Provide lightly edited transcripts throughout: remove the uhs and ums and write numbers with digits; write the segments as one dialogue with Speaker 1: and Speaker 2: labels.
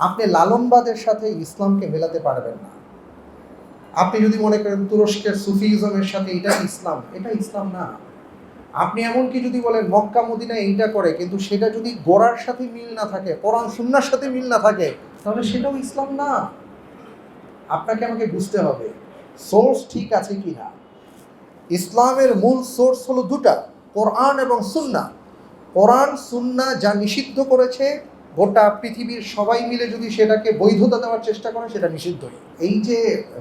Speaker 1: আপনি লালনবাদের সাথে ইসলামকে মেলাতে পারবেন না। আপনি যদি মনে করেন তুরস্কের সুফিজমের সাথে এটা ইসলাম, এটা ইসলাম না। আপনি এমনকি যদি বলেন মক্কা মদিনা এইটা করে, কিন্তু সেটা যদি গোড়ার সাথে মিল না থাকে, কোরআন সুন্নাহর সাথে মিল না থাকে, তাহলে সেটাও ইসলাম না। আপনাকে আমাকে বুঝতে হবে সোর্স ঠিক আছে কি না। ইসলামের মূল সোর্স হলো দুটা, কোরআন এবং সুন্নাহ। কোরআন সুন্নাহ যা নিষিদ্ধ করেছে, গোটা পৃথিবীর সবাই মিলে যদি সেটাকে বৈধতা দেওয়ার চেষ্টা করে, সেটা নিষিদ্ধই। এই যে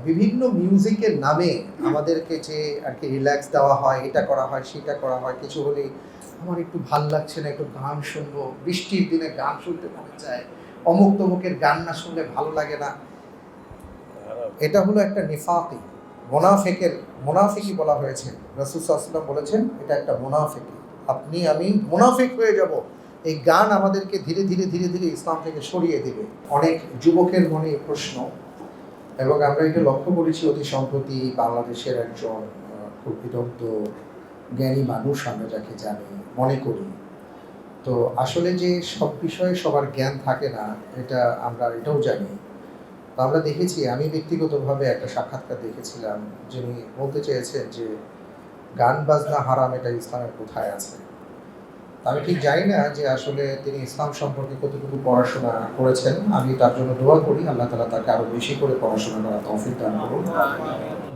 Speaker 1: বিভিন্ন মিউজিকের নামে আমাদেরকে যে আর কি রিল্যাক্স দেওয়া হয়, এটা করা হয় সেটা করা হয়, কিছু হলেই আমার একটু ভাল লাগছে না, একটু গান শুনবো, বৃষ্টির দিনে গান শুনতে মনে চায়, অমুক তমুকের গান না শুনলে ভালো লাগে না, এটা হলো একটা নিফাকি, মোনাফিকি বলা হয়েছে। রাসূল সাল্লাল্লাহু আলাইহি ওয়াসাল্লাম বলেছেন এটা একটা মোনাফিকি, আপনি আমি মোনাফিক হয়ে যাব। এই গান আমাদেরকে ধীরে ধীরে ধীরে ধীরে ইসলাম থেকে সরিয়ে দেবে। অনেক যুবকের মনে প্রশ্ন, এবং আমরা এটা লক্ষ্য করেছি অতি সম্প্রতি বাংলাদেশের একজন খুব বিদগ্ধ জ্ঞানী মানুষ আমরা যাকে জানি মনে করি। তো আসলে যে সব বিষয়ে সবার জ্ঞান থাকে না, এটা আমরা এটাও জানি। তো আমরা দেখেছি, আমি ব্যক্তিগতভাবে একটা সাক্ষাৎকার দেখেছিলাম, যিনি বলতে চেয়েছেন যে গান বাজনা হারাম, এটা ইসলামের কোথায় আছে। আমি ঠিক জানি না যে আসলে তিনি ইসলাম সম্পর্কে কতটুকু পড়াশোনা করেছেন। আমি তার জন্য দোয়া করি আল্লাহ তাআলা তাকে আরো বেশি করে পড়াশোনা করার তৌফিক দান করুন।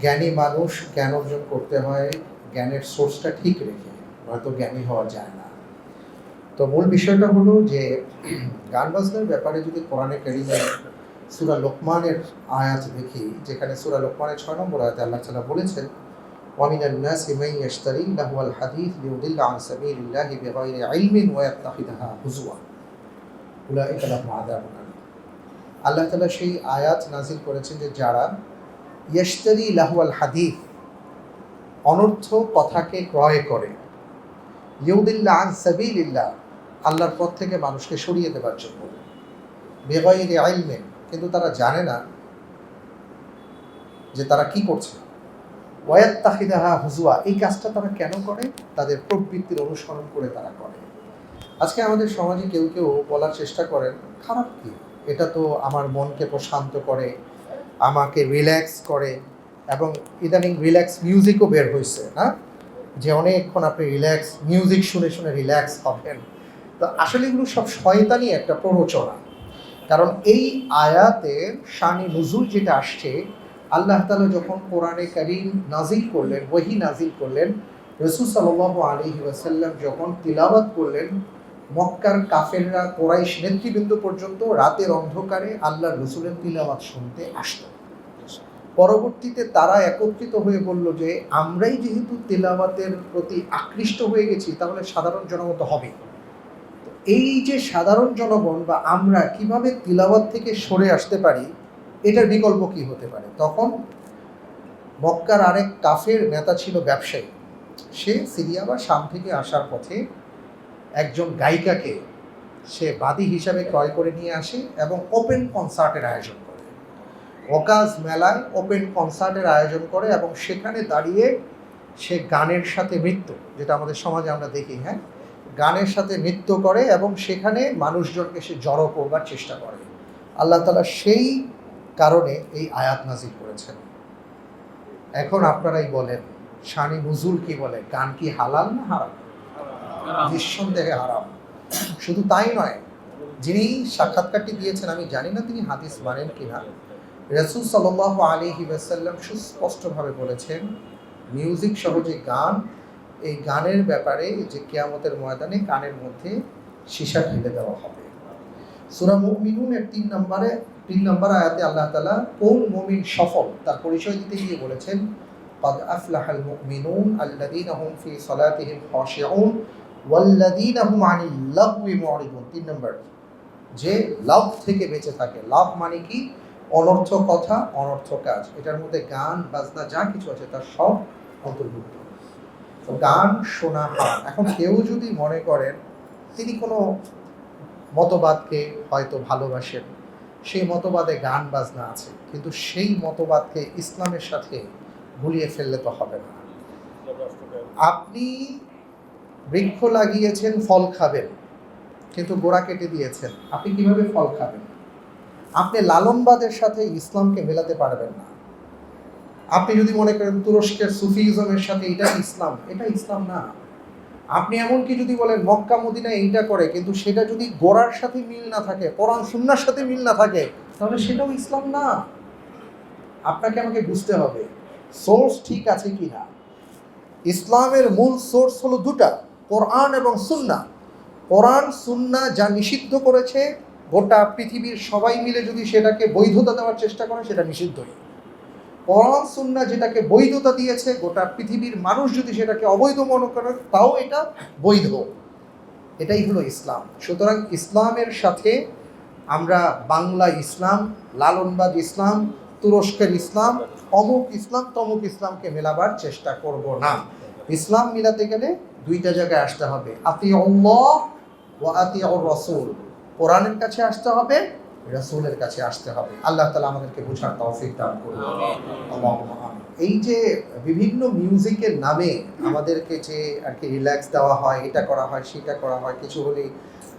Speaker 1: জ্ঞানী মানুষ জ্ঞান অর্জন করতে হয় জ্ঞানের সোর্সটা ঠিক রেখে, হয়তো জ্ঞানী হওয়া যায় না। তো মূল বিষয়টা হলো যে গান বাজনার ব্যাপারে যদি কোরআনে কারীমের সূরা লোকমানের আয়াত দেখি, যেখানে সূরা লোকমানের 6 নম্বর আয়াতে আল্লাহ তাআলা বলেছেন, ওয়া মিনান নাসি মান ইয়াশতারি লাহওয়াল হাদিস লিয়ুদিল্লা আন সাবিলিল্লাহি বিগাইরি ইলমিন ওয়া ইয়াত্তাখিযুহা হুজওয়া উলাইকা লাহুম আযাবুন আলীম। আল্লাহ তাআলা সেই আয়াত নাযিল করেছেন যে যারা ইয়াশতারি লাহওয়াল হাদিস, অনর্থ কথাকে ক্রয় করে, লিয়ুদিল্লা আন সাবিলিল্লাহ, আল্লাহর পথ থেকে মানুষকে সরিয়ে দেবার জন্য, বিগাইরি ইলমিন, কিন্তু তারা জানে না যে তারা কি করছে, ওয়ায়াত্তাখিদাহা হুজুয়া, এই কাজটা তারা কেন করে, তাদের প্রবৃত্তির অনুসরণ করে তারা করে। আজকে আমাদের সমাজে কেউ কেউ বলার চেষ্টা করেন খারাপ কি, এটা তো আমার মনকে প্রশান্ত করে, আমাকে রিল্যাক্স করে, এবং ইদানিং রিল্যাক্স মিউজিকও বের হয়েছে না, যে অনেকক্ষণ আপনি রিল্যাক্স মিউজিক শুনে শুনে রিল্যাক্স হবেন। তো আসলে এগুলো সব শয়তানি একটা প্ররোচনা। কারণ এই আয়াতের শানি নুজুল যেটা আসছে, আল্লাহ তাআলা যখন কোরআনে কারীম নাজিল করলেন, ওহী নাজিল করলেন, রাসূল সাল্লাল্লাহু আলাইহি ওয়াসাল্লাম যখন তিলাওয়াত করলেন, মক্কার কাফেররা কুরাইশ নেতৃবৃন্দ পর্যন্ত রাতের অন্ধকারে আল্লাহর রাসূলের তিলাওয়াত শুনতে আসতো। পরবর্তীতে তারা একত্রিত হয়ে বলল যে আমরাই যেহেতু তিলাওয়াতের প্রতি আকৃষ্ট হয়ে গেছি, তাহলে সাধারণ জনগণ তো হবে। এই যে সাধারণ জনগণ বা আমরা কিভাবে তিলাওয়াত থেকে সরে আসতে পারি, এটার বিকল্প কি হতে পারে। তখন মক্কার আরেক কাফের নেতা ছিল ব্যবসায়ী, সে সিরিয়া বা শাম থেকে আসার পথে একজন গায়িকাকে সে বাদী হিসাবে ক্রয় করে নিয়ে আসে এবং ওপেন কনসার্টের আয়োজন করে। ওকাজ মেলায় ওপেন কনসার্টের আয়োজন করে এবং সেখানে দাঁড়িয়ে সে গানের সাথে নৃত্য, যেটা আমাদের সমাজে আমরা দেখি, হ্যাঁ, গানের সাথে নৃত্য করে এবং সেখানে মানুষজনকে সে জড়ো করবার চেষ্টা করে। আল্লাহ তাআলা সেই কারণে এই আয়াত নাজিল করেছেন। এখন আপনারাই বলেন শানি নুজুল কি বলে, গান কি হালাল না হারাম? নিঃসন্দেহে হারাম। শুধু তাই নয়, যিনি সাক্ষাৎকারটি দিয়েছেন আমি জানি না তিনি হাদিস মানেন কিনা, রাসূল সাল্লাল্লাহু আলাইহি ওয়াসাল্লাম সুস্পষ্টভাবে বলেছেন মিউজিক সহ যে গান, এই গানের ব্যাপারে যে কিয়ামতের ময়দানে কানের মধ্যে সীসা ঢেলে দেওয়া হবে। সূরা মুমিনুনের 3 নম্বর আয়াতে আল্লাহ তাআলা কোন মুমিন সফল তার পরিচয় দিতে গিয়ে বলেছেন, قد أفلح المؤمنون الذين هم في صلاتهم خاشعون والذين هم عن اللغو معرضون। 3 নম্বর, যে লাভ থেকে বেঁচে থাকে। লাভ মানে কি? অনর্থ কথা, অনর্থ কাজ, এটার মধ্যে গান বাজনা যা কিছু আছে তার সব অন্তর্ভুক্ত। তো গান শোনা হারাম। এখন কেউ যদি মনে করেন তিনি কোনো মতবাদকে হয়তো ভালোবাসেন, সেই মতবাদে গান বাজনা আছে, কিন্তু সেই মতবাদকে ইসলামের সাথে গুলিয়ে ফেললে তো হবে না। আপনি বৃক্ষ লাগিয়েছেন ফল খাবেন, কিন্তু গোড়া কেটে দিয়েছেন, আপনি কিভাবে ফল খাবেন? আপনি লালনবাদের সাথে ইসলামকে মেলাতে পারবেন না। আপনি যদি মনে করেন তুরস্কের সুফিজমের সাথে এটা ইসলাম, এটা ইসলাম না। আপনি এমনকি যদি বলেন মক্কা মদিনা এইটা করে, কিন্তু সেটা যদি গোড়ার সাথে মিল না থাকে, কোরআন সুন্নাহর সাথে মিল না থাকে, তাহলে সেটাও ইসলাম না। আপনাকে আমাকে বুঝতে হবে সোর্স ঠিক আছে কি না। ইসলামের মূল সোর্স হলো দুটা, কোরআন এবং সুন্নাহ। কোরআন সুন্নাহ যা নিষিদ্ধ করেছে, গোটা পৃথিবীর সবাই মিলে যদি সেটাকে বৈধতা দেওয়ার চেষ্টা করে, সেটা নিষিদ্ধই। কোরআন সুন্নাহ যেটাকে বৈধতা দিয়েছে, গোটা পৃথিবীর মানুষ যদি সেটাকে অবৈধ মনে করে, তাও এটা বৈধ। এটাই হলো ইসলাম। সুতরাং ইসলামের সাথে আমরা বাংলা ইসলাম, লালনবাদ ইসলাম, তুরস্কের ইসলাম, অমুক ইসলাম তমুক ইসলামকে মেলাবার চেষ্টা করব না। ইসলাম মিলাতে গেলে দুইটা জায়গায় আসতে হবে, আতিউল্লাহ ওয়া আতিউর রাসূল। কোরআনের কাছে আসতে হবে, রাসূলের কাছে আসতে হবে। আল্লাহ তাআলা আমাদেরকে বোঝার তৌফিক দান করুন। আল্লাহুম্মা আমিন। এই যে বিভিন্ন মিউজিকের নামে আমাদেরকে যে আর কি রিল্যাক্স দেওয়া হয়, এটা করা হয় সেটা করা হয়, কিছু হলেই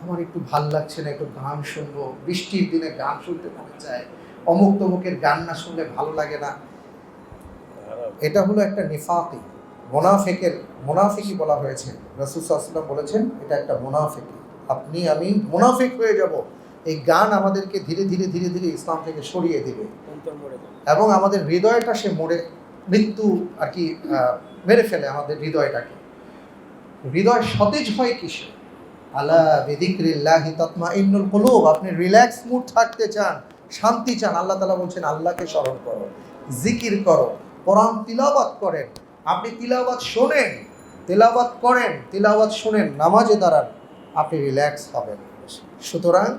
Speaker 1: আমার একটু ভাল লাগছে না, একটু গান শুনবো, বৃষ্টির দিনে গান শুনতে মনে চায়, অমুক তমুকের গান না শুনলে ভালো লাগে না, এটা হলো একটা নিফাকি, মোনাফিকি বলা হয়েছে। রাসূল সাল্লাল্লাহু আলাইহি ওয়াসাল্লাম বলেছেন এটা একটা মোনাফিকি, আপনি আমি মোনাফিক হয়ে যাব। এই গান আমাদেরকে ধীরে ধীরে ধীরে ধীরে ইসলাম থেকে সরিয়ে দিবে এবং আমাদের হৃদয়টা সে মৃত্যু আর কি মেরে ফেলে আমাদের হৃদয়টাকে। হৃদয় সতেজ হয় কিসে? আলা বিযিকরিল্লাহি তাতমাইন্নুল কুলুব। আপনি রিল্যাক্স মুড থাকতে চান, শান্তি চান, আল্লাহ তাআলা বলছেন আল্লাহকে স্মরণ করো, জিকির করো, কোরআন তিলাওয়াত করেন। আপনি তিলাওয়াত শোনেন, তিলাওয়াত করেন, তিলাওয়াত শোনেন, নামাজে দাঁড়ান, আপনি রিল্যাক্স হবেন। সুতরাং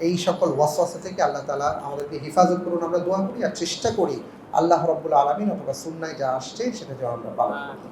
Speaker 1: এই সকল ওয়াসওয়াসা থেকে আল্লাহ তাআলা আমাদেরকে হেফাজত করুন। আমরা দোয়া করি আর চেষ্টা করি আল্লাহ রাব্বুল আলামিন অথবা সুন্নায় যা আসছে সেটা যেন আমরা পালন করি।